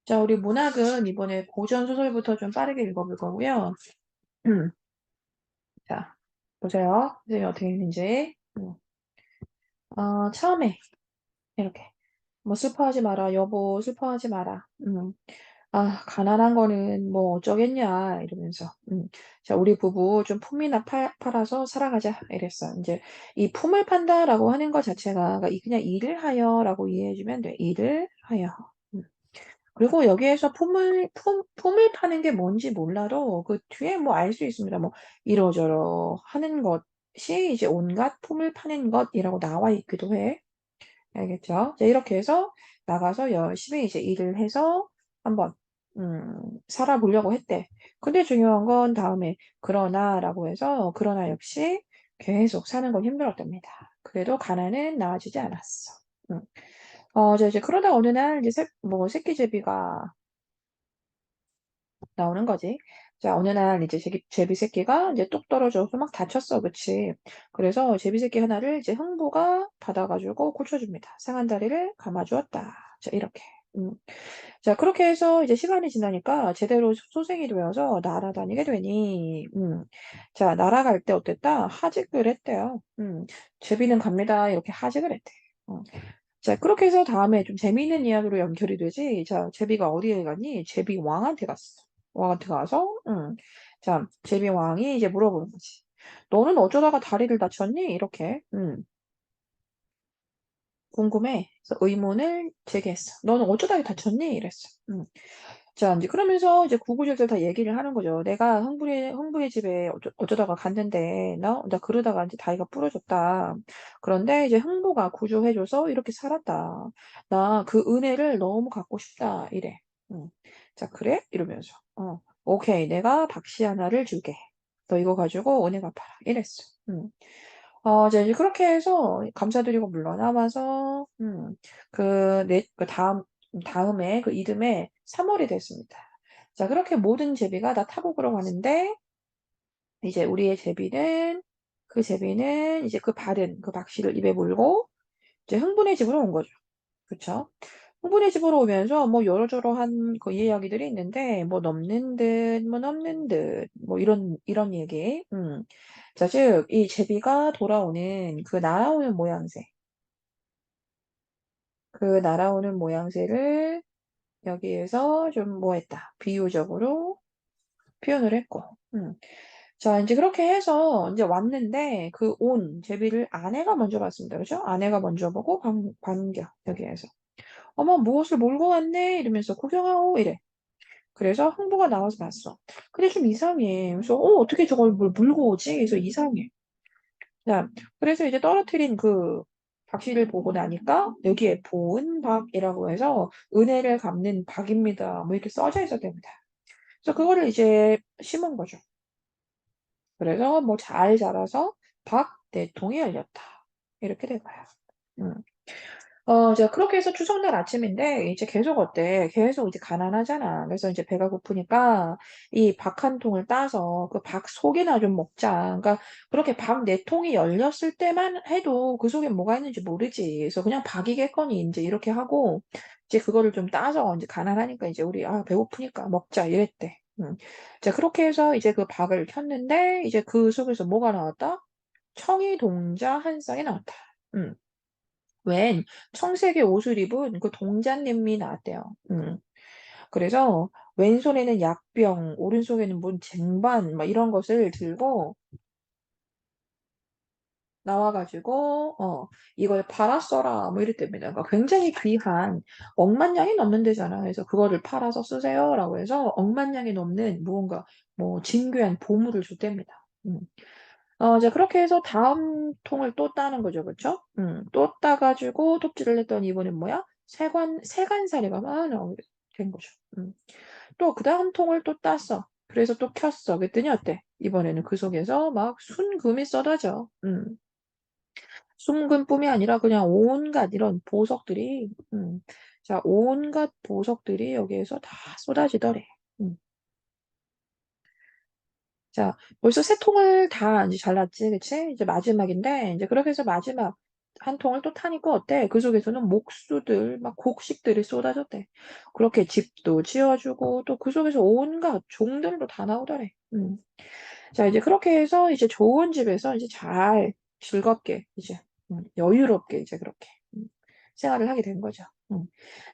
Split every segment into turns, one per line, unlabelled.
자, 우리 문학은 이번에 고전 소설부터 좀 빠르게 읽어볼 거고요. 음, 자, 보세요. 선생님이 어떻게 읽는지. 처음에 이렇게 뭐 슬퍼하지 마라, 여보 슬퍼하지 마라. 가난한 거는 뭐 어쩌겠냐 이러면서. 자, 우리 부부 좀 품이나 팔아서 살아가자 이랬어. 이제 이 품을 판다라고 하는 것 자체가 그러니까 그냥 일을 하여라고 이해해주면 돼. 일을 하여. 음. 그리고 여기에서 품을 파는 게 뭔지 몰라도 그 뒤에 뭐 알 수 있습니다. 뭐 이러저러 하는 것이 이제 온갖 품을 파는 것이라고 나와 있기도 해. 알겠죠? 이제 이렇게 해서 나가서 열심히 이제 일을 해서 한번 살아보려고 했대. 근데 중요한 건 다음에 그러나라고 해서 그러나 역시 계속 사는 건 힘들었답니다. 그래도 가난은 나아지지 않았어. 음. 이제 그러다 어느 날 이제 뭐 새끼제비가 나오는 거지. 자, 어느 날 이제 제비 새끼가 이제 뚝 떨어져서 막 다쳤어. 그치? 그래서 제비 새끼 하나를 이제 흥부가 받아가지고 고쳐줍니다. 상한 다리를 감아주었다. 자, 이렇게. 음. 자, 그렇게 해서 이제 시간이 지나니까 제대로 소생이 되어서 날아다니게 되니, 자, 날아갈 때 어땠다? 하직을 했대요. 제비는 갑니다. 이렇게 하직을 했대. 어. 자, 그렇게 해서 다음에 좀 재미있는 이야기로 연결이 되지. 자, 제비가 어디에 갔니? 제비 왕한테 갔어. 왕한테 가서, 자, 제비 왕이 이제 물어보는 거지. 너는 어쩌다가 다리를 다쳤니? 이렇게, 궁금해. 그래서 의문을 제기했어. 너는 어쩌다가 다쳤니? 이랬어. 자, 이제 그러면서 이제 구구절절 다 얘기를 하는 거죠. 내가 흥부의 집에 어쩌다가 갔는데, 나 그러다가 이제 다리가 부러졌다. 그런데 이제 흥부가 구조해줘서 이렇게 살았다. 나 그 은혜를 너무 갖고 싶다. 이래. 음. 자, 그래? 이러면서. 오케이. 내가 박씨 하나를 줄게. 너 이거 가지고 은혜 갚아라. 이랬어. 이제 그렇게 해서 감사드리고 물러나와서, 다음에, 그 이듬해 3월이 됐습니다. 자, 그렇게 모든 제비가 다 타국으로 가는데, 이제 우리의 제비는 이제 그 받은 그 박씨를 입에 물고, 이제 흥분의 집으로 온 거죠. 그쵸? 흥분의 집으로 오면서 뭐 여러저러한 그 이야기들이 있는데, 뭐 넘는 듯, 뭐 넘는 듯, 뭐 이런 얘기. 자, 즉, 이 제비가 돌아오는 그 날아오는 모양새. 그 날아오는 모양새를 여기에서 좀 뭐 했다. 비유적으로 표현을 했고. 자, 이제 그렇게 해서 이제 왔는데 그 온 제비를 아내가 먼저 봤습니다. 그죠? 아내가 먼저 보고 반겨, 여기에서. 어머, 무엇을 몰고 왔네? 이러면서 구경하오, 이래. 그래서 흥부가 나와서 봤어. 근데 좀 이상해. 그래서, 어떻게 저걸 뭘 물고 오지? 그래서 이상해. 자, 그래서 이제 떨어뜨린 그 박씨를 보고 나니까 여기에 보은박이라고 해서 은혜를 갚는 박입니다. 뭐 이렇게 써져 있었답니다. 그래서 그거를 이제 심은 거죠. 그래서 뭐 잘 자라서 박 내통이 열렸다. 이렇게 된 거야. 음. 이제 그렇게 해서 추석날 아침인데 이제 계속 어때? 계속 이제 가난하잖아. 그래서 이제 배가 고프니까 이 박 한 통을 따서 그 박 속이나 좀 먹자. 그러니까 그렇게 박 네 통이 열렸을 때만 해도 그 속에 뭐가 있는지 모르지. 그래서 그냥 박이겠거니 이제 이렇게 하고 이제 그거를 좀 따서 이제 가난하니까 이제 우리 배고프니까 먹자 이랬대. 자, 그렇게 해서 이제 그 박을 켰는데 이제 그 속에서 뭐가 나왔다? 청이 동자 한 쌍이 나왔다. 음. 웬 청색의 옷을 입은 그 동자님이 나왔대요. 그래서 왼손에는 약병, 오른손에는 뭔 쟁반, 막 이런 것을 들고 나와가지고, 이걸 팔아 써라, 뭐 이랬답니다. 그러니까 굉장히 귀한 억만 양이 넘는 데잖아. 그래서 그거를 팔아서 쓰세요라고 해서 억만 양이 넘는 무언가, 뭐, 진귀한 보물을 줬답니다. 이제 그렇게 해서 다음 통을 또 따는 거죠. 그쵸? 또 따가지고 톱질을 했더니 이번엔 뭐야? 세간사리가 막 나오게 된 거죠. 또 그 다음 통을 또 땄어. 그래서 또 켰어. 그랬더니 어때? 이번에는 그 속에서 막 순금이 쏟아져. 순금뿐이 아니라 그냥 온갖 이런 보석들이, 자, 온갖 보석들이 여기에서 다 쏟아지더래. 음. 자, 벌써 세 통을 다 이제 잘랐지, 그치? 이제 마지막인데, 이제 그렇게 해서 마지막 한 통을 또 타니까 어때? 그 속에서는 목수들, 막 곡식들이 쏟아졌대. 그렇게 집도 지어주고 또 그 속에서 온갖 종들도 다 나오더래. 자, 이제 그렇게 해서 이제 좋은 집에서 이제 잘 즐겁게 이제 여유롭게 이제 그렇게 생활을 하게 된 거죠.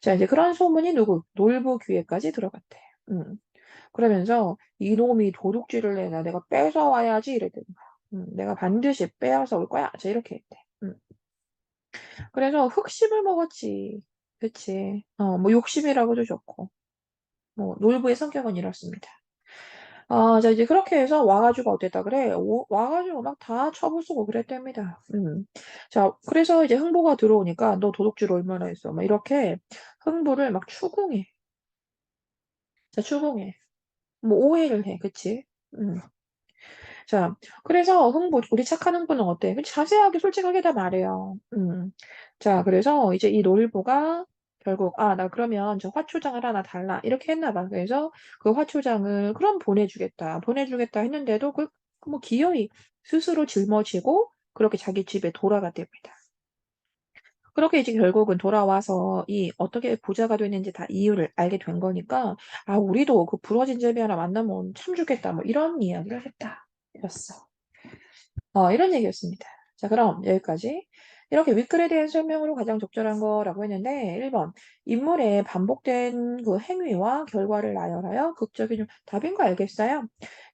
자, 이제 그런 소문이 누구? 놀부 귀에까지 들어갔대. 음. 그러면서 이놈이 도둑질을 해나 내가 뺏어와야지 이랬더니 내가 반드시 빼앗아 올 거야. 자, 이렇게 했대. 그래서 흑심을 먹었지. 그치. 뭐 욕심이라고도 좋고. 뭐 놀부의 성격은 이렇습니다. 자, 이제 그렇게 해서 와가지고 어땠다 그래? 와가지고 막 다 처부수고 그랬답니다. 자, 그래서 이제 흥부가 들어오니까 너 도둑질 얼마나 했어? 막 이렇게 흥부를 막 추궁해. 자, 추궁해. 뭐 오해를 해. 그치? 음. 자, 그래서 흥부, 우리 착한 흥부는 어때? 자세하게 솔직하게 다 말해요. 자, 그래서 이제 이 놀부가 결국, 나 그러면 저 화초장을 하나 달라. 이렇게 했나 봐. 그래서 그 화초장을, 그럼 보내주겠다. 보내주겠다 했는데도 뭐 기어이 스스로 짊어지고 그렇게 자기 집에 돌아갔답니다. 그렇게 이제 결국은 돌아와서 이 어떻게 부자가 됐는지 다 이유를 알게 된 거니까, 우리도 그 부러진 제비 하나 만나면 참 좋겠다. 뭐 이런 이야기를 했다. 이랬어. 이런 얘기였습니다. 자, 그럼 여기까지. 이렇게 윗글에 대한 설명으로 가장 적절한 거라고 했는데, 1번. 인물의 반복된 그 행위와 결과를 나열하여 극적인 답인 거 알겠어요?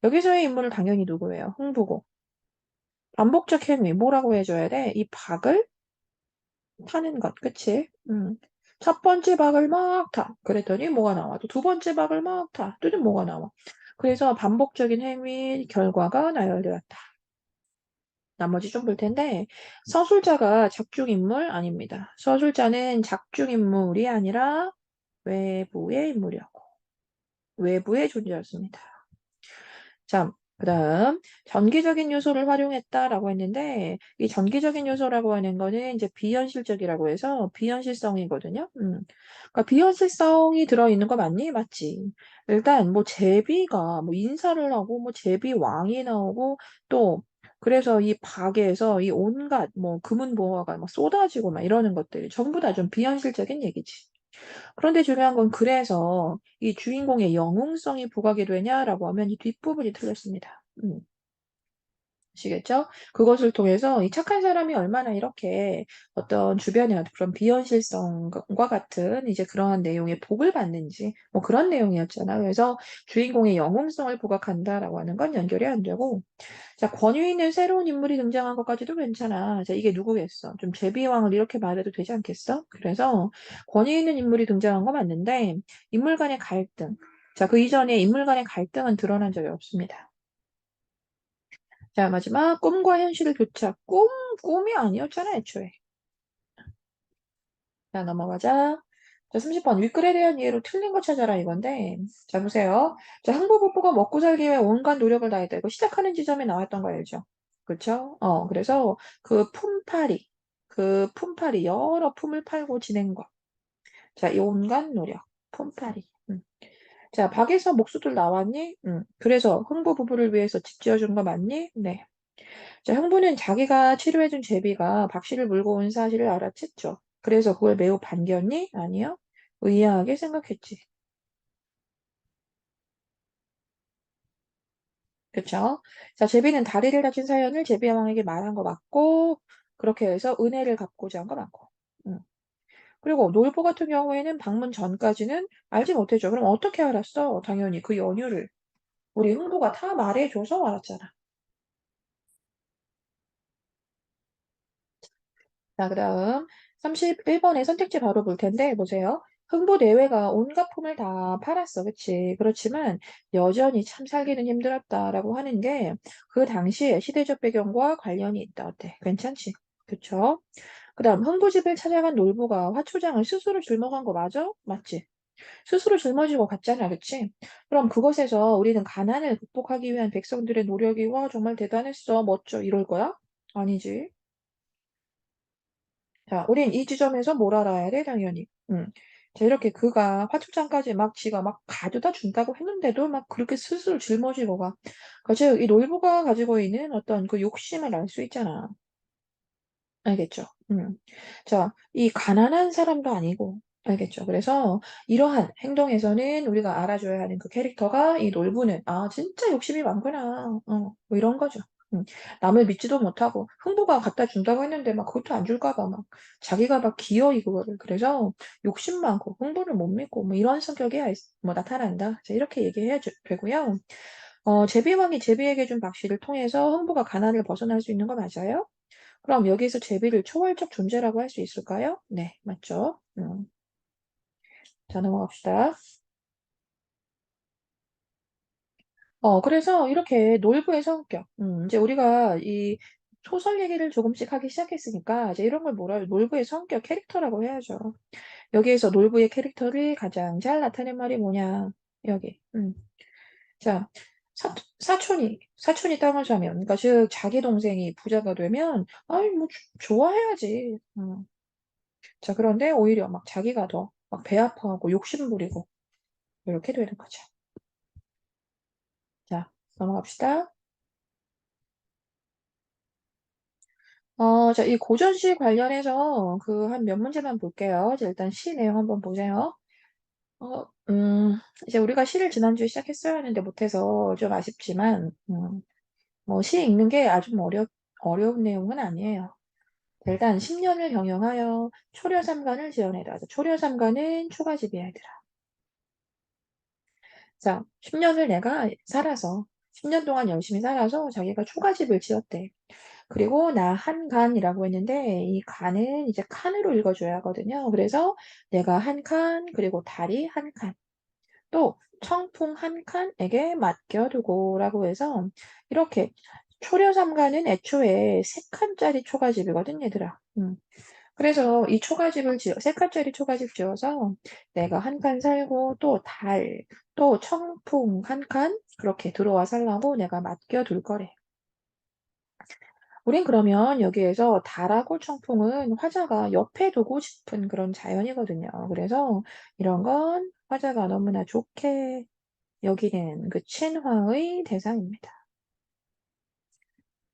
여기서의 인물은 당연히 누구예요? 흥부고. 반복적 행위, 뭐라고 해줘야 돼? 이 박을 타는 것, 그치? 첫 번째 박을 막 타. 그랬더니 뭐가 나와? 또 두 번째 박을 막 타. 또 뭐가 나와? 그래서 반복적인 행위, 결과가 나열되었다. 나머지 좀 볼 텐데 서술자가 작중인물 아닙니다. 서술자는 작중인물이 아니라 외부의 인물이었고 외부의 존재였습니다. 자, 그다음 전기적인 요소를 활용했다라고 했는데 이 전기적인 요소라고 하는 거는 이제 비현실적이라고 해서 비현실성이거든요. 그러니까 비현실성이 들어있는 거 맞니? 맞지. 일단 뭐 제비가 뭐 인사를 하고 뭐 제비 왕이 나오고 또 그래서 이 박에서 이 온갖 뭐 금은보화가 막 쏟아지고 막 이러는 것들이 전부 다 좀 비현실적인 얘기지. 그런데 중요한 건 그래서 이 주인공의 영웅성이 부각이 되냐라고 하면 이 뒷부분이 틀렸습니다. 아시겠죠? 그것을 통해서 이 착한 사람이 얼마나 이렇게 어떤 주변의 그런 비현실성과 같은 이제 그러한 내용의 복을 받는지 뭐 그런 내용이었잖아. 그래서 주인공의 영웅성을 부각한다라고 하는 건 연결이 안 되고 자, 권위 있는 새로운 인물이 등장한 것까지도 괜찮아. 자, 이게 누구겠어? 좀 제비왕을 이렇게 말해도 되지 않겠어? 그래서 권위 있는 인물이 등장한 거 맞는데 인물 간의 갈등. 자, 그 이전에 인물 간의 갈등은 드러난 적이 없습니다. 자, 마지막 꿈과 현실을 교차. 꿈이 아니었잖아, 애초에. 자, 넘어가자. 자, 30번. 윗글에 대한 이해로 틀린 거 찾아라 이건데. 자, 보세요. 자, 흥부부부가 먹고 살기 위해 온갖 노력을 다했다. 이거 시작하는 지점에 나왔던 거 알죠? 그쵸? 그래서 그 품팔이, 여러 품을 팔고 지낸 거. 자, 이 온갖 노력. 품팔이. 자, 박에서 목수들 나왔니? 그래서 흥부 부부를 위해서 집 지어준 거 맞니? 네. 자, 형부는 자기가 치료해준 제비가 박 씨를 물고 온 사실을 알아챘죠. 그래서 그걸 매우 반겼니? 아니요. 의아하게 생각했지. 그쵸? 자, 제비는 다리를 다친 사연을 제비 왕에게 말한 거 맞고, 그렇게 해서 은혜를 갚고자 한 거 맞고. 음. 그리고 놀부 같은 경우에는 방문 전까지는 알지 못했죠. 그럼 어떻게 알았어? 당연히 그 연유를 우리 흥부가 다 말해줘서 알았잖아. 자, 그다음 31번의 선택지 바로 볼 텐데 보세요. 흥부대회가 온갖 품을 다 팔았어. 그치? 그렇지만 여전히 참 살기는 힘들었다라고 하는 게 그 당시의 시대적 배경과 관련이 있다. 어때? 괜찮지? 그쵸? 그다음 흥부집을 찾아간 놀부가 화초장을 스스로 짊어간 거 맞아? 맞지? 스스로 짊어지고 갔잖아. 그치? 그럼 그것에서 우리는 가난을 극복하기 위한 백성들의 노력이 와 정말 대단했어. 멋져. 이럴 거야? 아니지. 자, 우린 이 지점에서 뭘 알아야 돼, 당연히. 자, 이렇게 그가 화초장까지 막 지가 막 가져다 준다고 했는데도 막 그렇게 스스로 짊어지고 가. 그 즉, 이 놀부가 가지고 있는 어떤 그 욕심을 알 수 있잖아. 알겠죠? 자, 이 가난한 사람도 아니고, 알겠죠? 그래서 이러한 행동에서는 우리가 알아줘야 하는 그 캐릭터가 이 놀부는 '아 진짜 욕심이 많구나.' 뭐 이런 거죠. 음. 남을 믿지도 못하고 흥부가 갖다 준다고 했는데 막 그것도 안 줄까 봐 막 자기가 막 기어이 그거를. 그래서 욕심 많고 흥부를 못 믿고 뭐 이런 성격이 뭐 나타난다. 이제 이렇게 얘기해야 되고요. 제비왕이 제비에게 준 박씨를 통해서 흥부가 가난을 벗어날 수 있는 거 맞아요? 그럼 여기서 제비를 초월적 존재라고 할 수 있을까요? 네, 맞죠. 자, 넘어갑시다. 그래서 이렇게 놀부의 성격, 이제 우리가 이 소설 얘기를 조금씩 하기 시작했으니까 이제 이런 걸 놀부의 성격, 캐릭터라고 해야죠. 여기에서 놀부의 캐릭터를 가장 잘 나타낸 말이 뭐냐? 여기. 자, 사촌이 땅을 사면, 그러니까 즉 자기 동생이 부자가 되면, 아이 뭐 좋아해야지. 자, 그런데 오히려 막 자기가 더 막 배 아파하고 욕심 부리고 이렇게 되는 거죠. 자, 넘어갑시다. 자, 이 고전시 관련해서 그 한 몇 문제만 볼게요. 자, 일단 시 내용 한번 보세요. 어, 이제 우리가 시를 지난주에 시작했어야 하는데 못해서 좀 아쉽지만, 뭐 시 읽는 게 아주 뭐 어려운 내용은 아니에요. 일단 10년을 경영하여 초려삼간을 지어내라. 초려삼간은 초가집이야, 얘들아. 자, 10년을 내가 살아서, 10년 동안 열심히 살아서 자기가 초가집을 지었대. 그리고 나 한 간이라고 했는데, 이 간은 이제 칸으로 읽어줘야 하거든요. 그래서 내가 한 칸, 그리고 다리 한 칸, 또 청풍 한 칸에게 맡겨두고라고 해서, 이렇게 초려삼간은 애초에 세 칸짜리 초가집이거든, 얘들아. 그래서 이 초가집을 세 칸짜리 초가집 지어서 내가 한 칸 살고 또 또 청풍 한 칸 그렇게 들어와 살라고 내가 맡겨둘 거래. 우린 그러면 여기에서 달하고 청풍은 화자가 옆에 두고 싶은 그런 자연이거든요. 그래서 이런 건 화자가 너무나 좋게 여기는 그 친화의 대상입니다.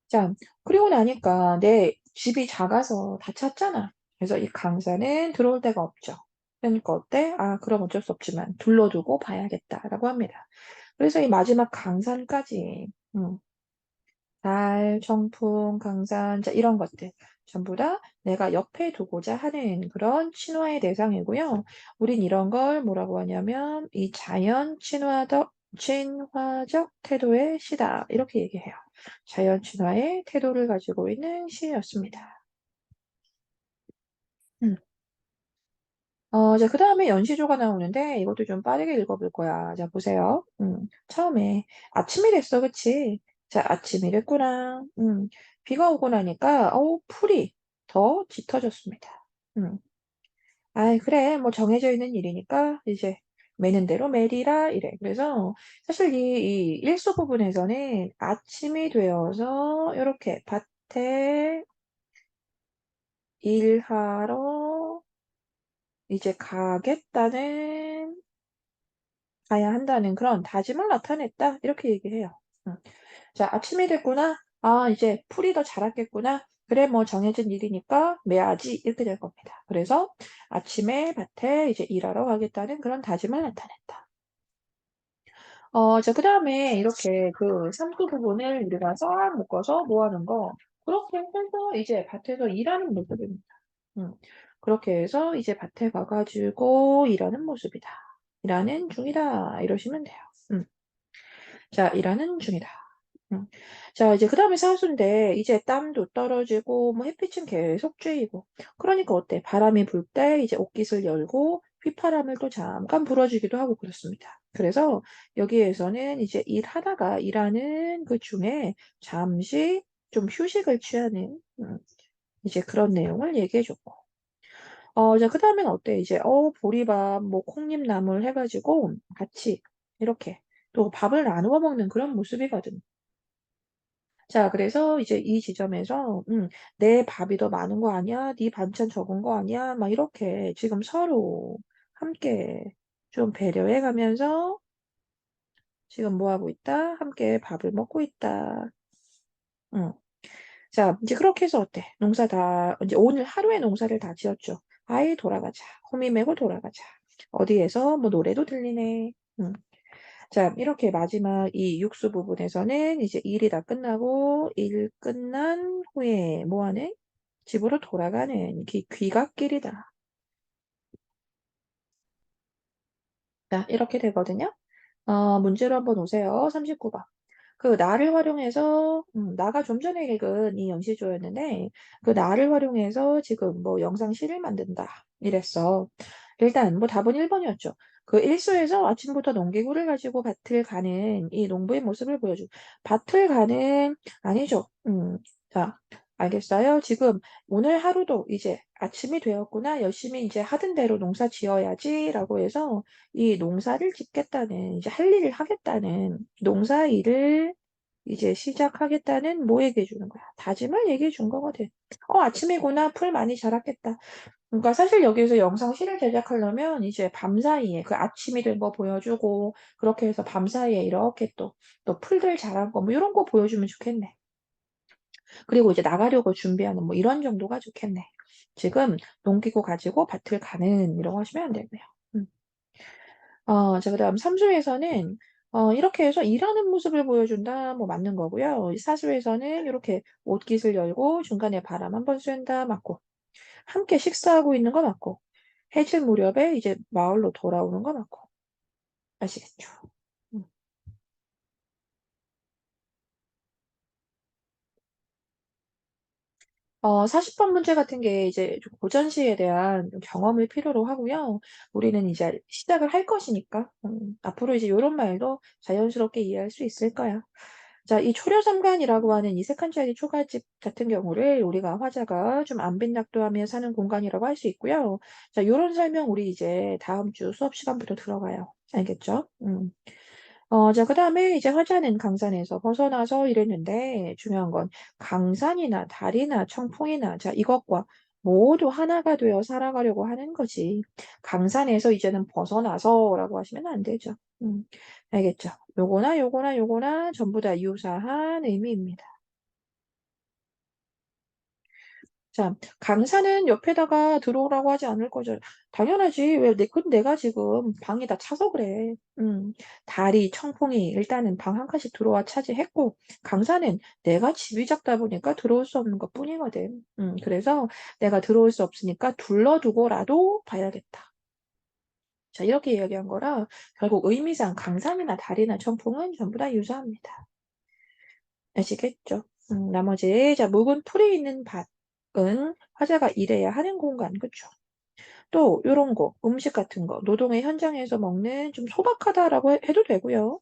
자, 그리고 나니까 내 집이 작아서 다 찼잖아. 그래서 이 강사는 들어올 데가 없죠. 그러니까 어때? 아, 그럼 어쩔 수 없지만 둘러두고 봐야겠다라고 합니다. 그래서 이 마지막 강산까지, 달, 청풍, 강산, 자, 이런 것들 전부 다 내가 옆에 두고자 하는 그런 친화의 대상이고요. 우린 이런 걸 뭐라고 하냐면 이 자연 친화적 태도의 시다. 이렇게 얘기해요. 자연 친화의 태도를 가지고 있는 시였습니다. 음. 자, 그 다음에 연시조가 나오는데 이것도 좀 빠르게 읽어볼 거야. 자, 보세요. 처음에 아침이 됐어, 그치? 자, 아침이 됐구나. 비가 오고 나니까, 풀이 더 짙어졌습니다. 음. 아이, 그래. 뭐 정해져 있는 일이니까 이제 매는 대로 매리라 이래. 그래서 사실 이 일수 부분에서는 아침이 되어서 이렇게 밭에 일하러 이제 가야 한다는 그런 다짐을 나타냈다. 이렇게 얘기해요. 음. 자, 아침이 됐구나. 아, 이제 풀이 더 자랐겠구나. 그래, 뭐 정해진 일이니까 매야지. 이렇게 될 겁니다. 그래서 아침에 밭에 이제 일하러 가겠다는 그런 다짐을 나타냈다. 자, 그다음에 이렇게 그 삼수 부분을 우리가 싹 묶어서 모아놓은 거, 그렇게 해서 이제 밭에서 일하는 모습입니다. 음, 그렇게 해서 이제 밭에 가가지고 일하는 모습이다. 일하는 중이다. 이러시면 돼요. 음. 자, 일하는 중이다. 음. 자, 이제 그다음에 사수인데 이제 땀도 떨어지고 뭐 햇빛은 계속 쬐이고 그러니까 어때? 바람이 불 때 이제 옷깃을 열고 휘파람을 또 잠깐 불어주기도 하고 그렇습니다. 그래서 여기에서는 이제 일하는 그 중에 잠시 좀 휴식을 취하는 이제 그런 내용을 얘기해 줬고 자, 그다음엔 어때? 이제 보리밥 뭐 콩잎나물 해 가지고 같이 이렇게 또 밥을 나누어 먹는 그런 모습이거든. 자, 그래서 이제 이 지점에서 "내 밥이 더 많은 거 아니야? 네 반찬 적은 거 아니야?" 막 이렇게 지금 서로 함께 좀 배려해 가면서 지금 뭐 하고 있다? 함께 밥을 먹고 있다. 음. 자, 이제 그렇게 해서 어때? 농사 다, 이제 오늘 하루의 농사를 다 지었죠. 아이, 돌아가자. 호미 메고 돌아가자. 어디에서 뭐 노래도 들리네. 자, 이렇게 마지막 이 육수 부분에서는 이제 일이 다 끝나고 일 끝난 후에 뭐하는? 집으로 돌아가는 귀갓길이다. 자, 이렇게 되거든요. 문제로 한번 오세요. 39번. 그 나를 활용해서 나가 좀 전에 읽은 이 연시조였는데 그 나를 활용해서 지금 뭐 영상실을 만든다 이랬어. 일단 뭐 답은 1번이었죠. 그 일소에서 아침부터 농기구를 가지고 밭을 가는 이 농부의 모습을 보여줘. 밭을 가는 아니죠. 자, 알겠어요? 지금 오늘 하루도 이제 아침이 되었구나. 열심히 이제 하던 대로 농사 지어야지라고 해서 이 농사를 짓겠다는 이제 할 일을 하겠다는 농사 일을 이제 시작하겠다는 뭐 얘기해 주는 거야? 다짐을 얘기해 준 거거든. 아침이구나. 풀 많이 자랐겠다. 그러니까 사실 여기서 영상 실을 제작하려면 이제 밤사이에 그 아침이를 뭐 보여주고 그렇게 해서 밤사이에 이렇게 또 풀들 자란 거 뭐 이런 거 보여주면 좋겠네. 그리고 이제 나가려고 준비하는 뭐 이런 정도가 좋겠네. 지금 농기구 가지고 밭을 가는 이라고 하시면 안 되고요. 음. 자, 그다음 삼수에서는 이렇게 해서 일하는 모습을 보여준다. 뭐 맞는 거고요. 사수에서는 이렇게 옷깃을 열고 중간에 바람 한 번 쐰다. 맞고. 함께 식사하고 있는 거 맞고. 해질 무렵에 이제 마을로 돌아오는 거 맞고. 아시겠죠? 음. 40번 문제 같은 게 이제 좀 고전시에 대한 좀 경험을 필요로 하고요. 우리는 이제 시작을 할 것이니까, 앞으로 이제 요런 말도 자연스럽게 이해할 수 있을 거야. 자, 이 초려삼간이라고 하는 이 세 칸짜리 초가집 같은 경우를 우리가 화자가 좀 안빈낙도하며 사는 공간이라고 할 수 있고요. 자, 요런 설명 우리 이제 다음 주 수업 시간부터 들어가요. 알겠죠? 자, 그 다음에 이제 화자는 강산에서 벗어나서 이랬는데 중요한 건 강산이나 달이나 청풍이나 자, 이것과 모두 하나가 되어 살아가려고 하는 거지. 강산에서 이제는 벗어나서라고 하시면 안 되죠. 알겠죠? 요거나 요거나 요거나 전부 다 유사한 의미입니다. 자, 강사는 옆에다가 들어오라고 하지 않을 거죠. 당연하지. 왜, 그건 내가 지금 방이 다 차서 그래. 다리, 청풍이 일단은 방 한 칸씩 들어와 차지했고, 강사는 내가 집이 작다 보니까 들어올 수 없는 것 뿐이거든. 그래서 내가 들어올 수 없으니까 둘러두고라도 봐야겠다. 자, 이렇게 이야기한 거라 결국 의미상 강산이나 다리나 청풍은 전부 다 유사합니다. 아시겠죠? 나머지, 자, 묵은 풀이 있는 밭은 화자가 일해야 하는 공간, 그쵸? 또, 요런 거, 음식 같은 거, 노동의 현장에서 먹는 좀 소박하다라고 해도 되고요.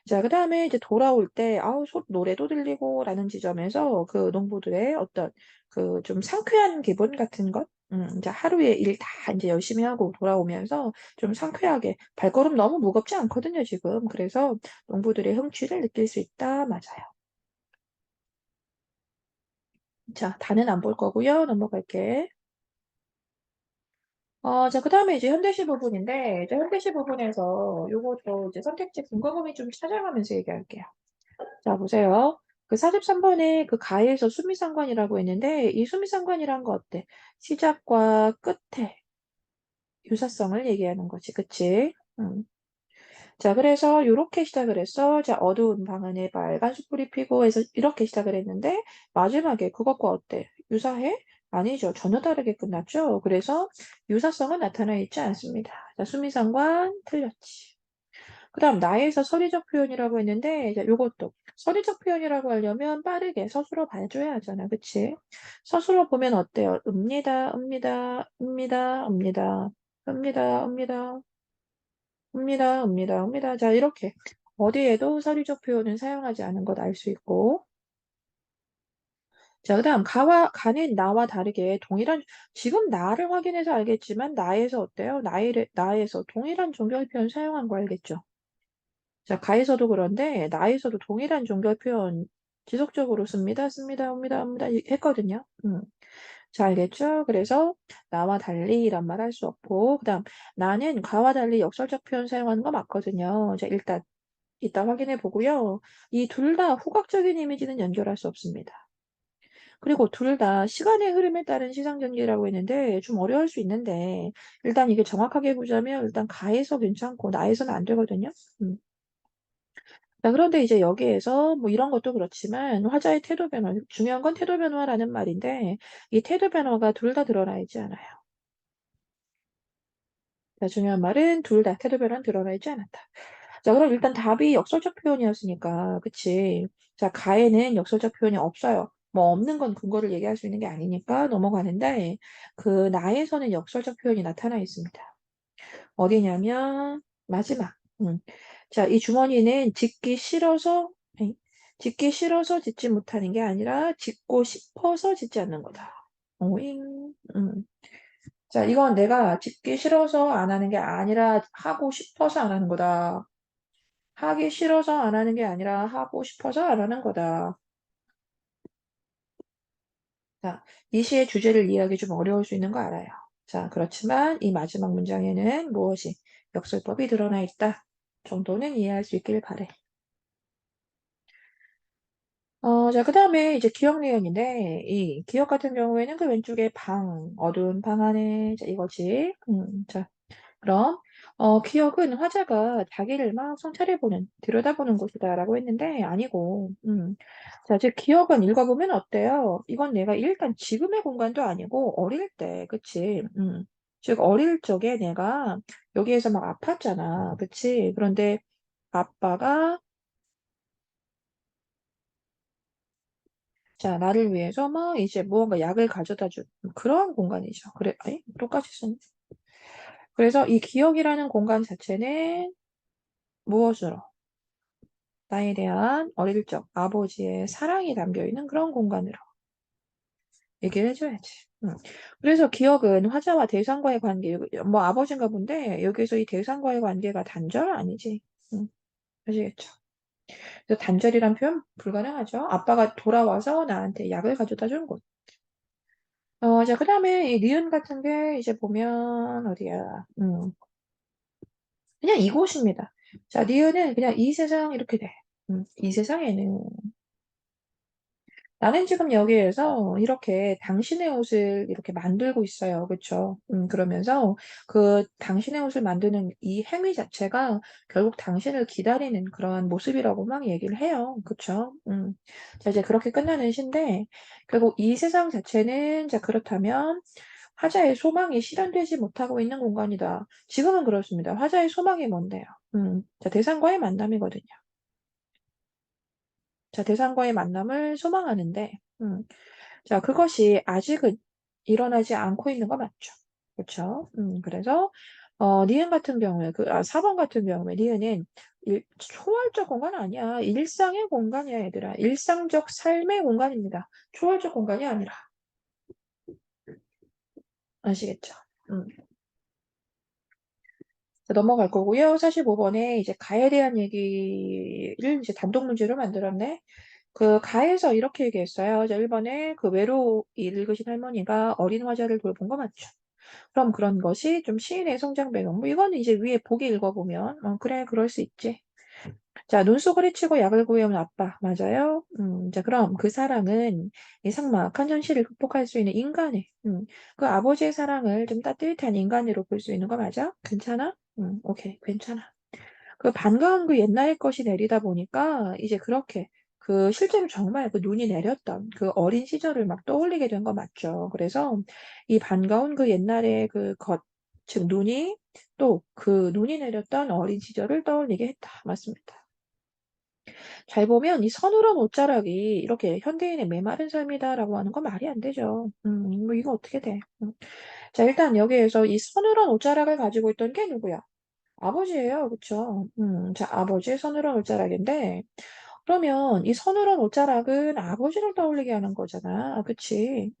자, 그 다음에 이제 돌아올 때, 아우, 노래도 들리고, 라는 지점에서 그 농부들의 어떤 그 좀 상쾌한 기분 같은 것, 이제 하루의 일 다 이제 열심히 하고 돌아오면서 좀 상쾌하게, 발걸음 너무 무겁지 않거든요, 지금. 그래서 농부들의 흥취를 느낄 수 있다, 맞아요. 자, 다는 안 볼 거고요. 넘어갈게. 자, 그 다음에 이제 현대시 부분인데, 이제 현대시 부분에서 요것도 이제 선택지 근거범위 좀 찾아가면서 얘기할게요. 자, 보세요. 그 43번에 그 가에서 수미상관이라고 했는데, 이 수미상관이란 거 어때? 시작과 끝에 유사성을 얘기하는 거지, 그치? 자, 그래서 요렇게 시작을 했어. 자, 어두운 방 안에 빨간 숯불이 피고 해서 이렇게 시작을 했는데, 마지막에 그것과 어때? 유사해? 아니죠. 전혀 다르게 끝났죠. 그래서 유사성은 나타나 있지 않습니다. 자, 수미상관 틀렸지. 그 다음, 나에서 서리적 표현이라고 했는데, 자, 요것도 서리적 표현이라고 하려면 빠르게 서술어 봐줘야 하잖아. 그치? 서술어 보면 어때요? 읍니다, 읍니다, 읍니다, 읍니다, 읍니다, 읍니다. 옵니다. 자, 이렇게 어디에도 서리적 표현은 사용하지 않은 것 알 수 있고. 자, 그다음 가는 나와 다르게 동일한 지금 나를 확인해서 알겠지만 나에서 어때요? 나에서 동일한 종결 표현 사용한 거 알겠죠? 자, 가에서도 그런데 나에서도 동일한 종결 표현 지속적으로 씁니다, 했거든요. 자, 알겠죠? 그래서 나와 달리란 말 할 수 없고, 그다음 나는 가와 달리 역설적 표현 사용하는 거 맞거든요. 자, 일단 이따 확인해 보고요. 이 둘 다 후각적인 이미지는 연결할 수 없습니다. 그리고 둘 다 시간의 흐름에 따른 시상전개라고 했는데 좀 어려울 수 있는데 일단 이게 정확하게 보자면 일단 가에서 괜찮고 나에서는 안 되거든요. 자, 그런데 이제 여기에서 뭐 이런 것도 그렇지만 화자의 태도 변화, 중요한 건 태도 변화라는 말인데 이 태도 변화가 둘 다 드러나 있지 않아요. 자, 중요한 말은 둘 다 태도 변화는 드러나 있지 않았다. 자, 그럼 일단 답이 역설적 표현이었으니까, 그치? 자, 가에는 역설적 표현이 없어요. 뭐 없는 건 근거를 얘기할 수 있는 게 아니니까 넘어가는데 그 나에서는 역설적 표현이 나타나 있습니다. 어디냐면 마지막. 자, 이 주머니는 짓기 싫어서 짓지 못하는 게 아니라 짓고 싶어서 짓지 않는 거다. 오잉. 자, 이건 내가 짓기 싫어서 안 하는 게 아니라 하고 싶어서 안 하는 거다. 하기 싫어서 안 하는 게 아니라 하고 싶어서 안 하는 거다. 자, 이 시의 주제를 이해하기 좀 어려울 수 있는 거 알아요. 자, 그렇지만 이 마지막 문장에는 무엇이 역설법이 드러나 있다 정도는 이해할 수 있길 바래. 자, 그 다음에 이제 기억 내용인데, 이 기억 같은 경우에는 그 왼쪽에 어두운 방 안에, 자, 이거지. 자, 그럼, 기억은 화자가 자기를 막 성찰해보는, 들여다보는 곳이다라고 했는데, 아니고, 자, 즉, 기억은 읽어보면 어때요? 이건 내가 일단 지금의 공간도 아니고, 어릴 때, 그치? 즉, 어릴 적에 내가 여기에서 막 아팠잖아. 그치? 그런데 아빠가 자, 나를 위해서 막 이제 무언가 약을 가져다 준 그러한 공간이죠. 그래, 아니, 똑같이 쓰네. 그래서 이 기억이라는 공간 자체는 무엇으로? 나에 대한 어릴 적 아버지의 사랑이 담겨 있는 그런 공간으로 얘기를 해줘야지. 그래서 기억은 화자와 대상과의 관계, 뭐 아버지인가 본데 여기서 이 대상과의 관계가 단절 아니지. 응, 아시겠죠? 그래서 단절이란 표현 불가능하죠. 아빠가 돌아와서 나한테 약을 가져다 준 곳. 자, 그 다음에 이 니은 같은 게 이제 보면 어디야? 그냥 이곳입니다. 자, 니은은 그냥 이 세상 이렇게 돼. 이 세상에는 나는 지금 여기에서 이렇게 당신의 옷을 이렇게 만들고 있어요. 그쵸? 그러면서 그 당신의 옷을 만드는 이 행위 자체가 결국 당신을 기다리는 그런 모습이라고 막 얘기를 해요. 그쵸? 자, 이제 그렇게 끝나는 시인데, 결국 이 세상 자체는, 자, 그렇다면, 화자의 소망이 실현되지 못하고 있는 공간이다. 지금은 그렇습니다. 화자의 소망이 뭔데요? 자, 대상과의 만남이거든요. 자, 대상과의 만남을 소망하는데, 자, 그것이 아직은 일어나지 않고 있는 거 맞죠? 그렇죠? 그래서 니은 같은 경우에 4번 같은 경우에 니은은 초월적 공간 아니야. 일상의 공간이야, 얘들아. 일상적 삶의 공간입니다. 초월적 공간이 아니라. 아시겠죠? 음. 자, 넘어갈 거고요. 45번에 이제 가에 대한 얘기를 이제 단독 문제로 만들었네. 그 가에서 이렇게 얘기했어요. 자, 1번에 그 외로 읽으신 할머니가 어린 화자를 돌본 거 맞죠? 그럼 그런 것이 좀 시인의 성장 배경. 뭐 이거는 이제 위에 보기 읽어보면, 그래, 그럴 수 있지. 자, 눈속을 헤치고 약을 구해온 아빠. 맞아요? 자, 그럼 그 사랑은 이 삭막한 현실을 극복할 수 있는 인간의, 그 아버지의 사랑을 좀 따뜻한 인간으로 볼 수 있는 거 맞아? 괜찮아? 오케이, 괜찮아. 그 반가운 그 옛날 것이 내리다 보니까 이제 그렇게 그 실제로 정말 그 눈이 내렸던 그 어린 시절을 막 떠올리게 된 거 맞죠. 그래서 이 반가운 그 옛날의 그 것, 즉 눈이 또 그 눈이 내렸던 어린 시절을 떠올리게 했다. 맞습니다. 잘 보면 이 서늘한 옷자락이 이렇게 현대인의 메마른 삶이다라고 하는 건 말이 안 되죠. 뭐 이거 어떻게 돼? 자, 일단 여기에서 이 서늘한 옷자락을 가지고 있던 게 누구야? 아버지예요. 그쵸? 자, 아버지의 서늘한 옷자락인데, 그러면 이 서늘한 옷자락은 아버지를 떠올리게 하는 거잖아. 그치?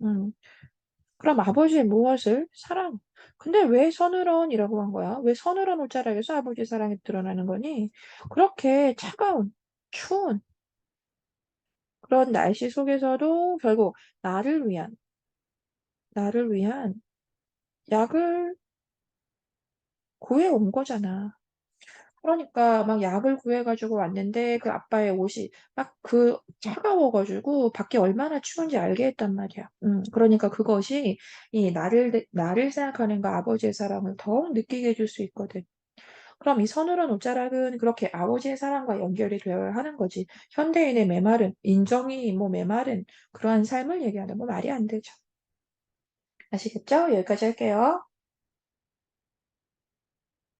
그럼 아버지의 무엇을? 사랑. 근데 왜 서늘한이라고 한 거야? 왜 서늘한 옷자락에서 아버지의 사랑이 드러나는 거니? 그렇게 차가운, 추운 그런 날씨 속에서도 결국 나를 위한 약을 구해온 거잖아. 그러니까 막 약을 구해 가지고 왔는데 그 아빠의 옷이 막 그 차가워 가지고 밖에 얼마나 추운지 알게 했단 말이야. 그러니까 그것이 이 나를 생각하는 그 아버지의 사랑을 더욱 느끼게 해줄 수 있거든. 그럼 이 서늘한 옷자락은 그렇게 아버지의 사랑과 연결이 되어야 하는 거지. 현대인의 메마른 인정이 뭐 메마른 그러한 삶을 얘기하는 건 말이 안 되죠. 아시겠죠? 여기까지 할게요.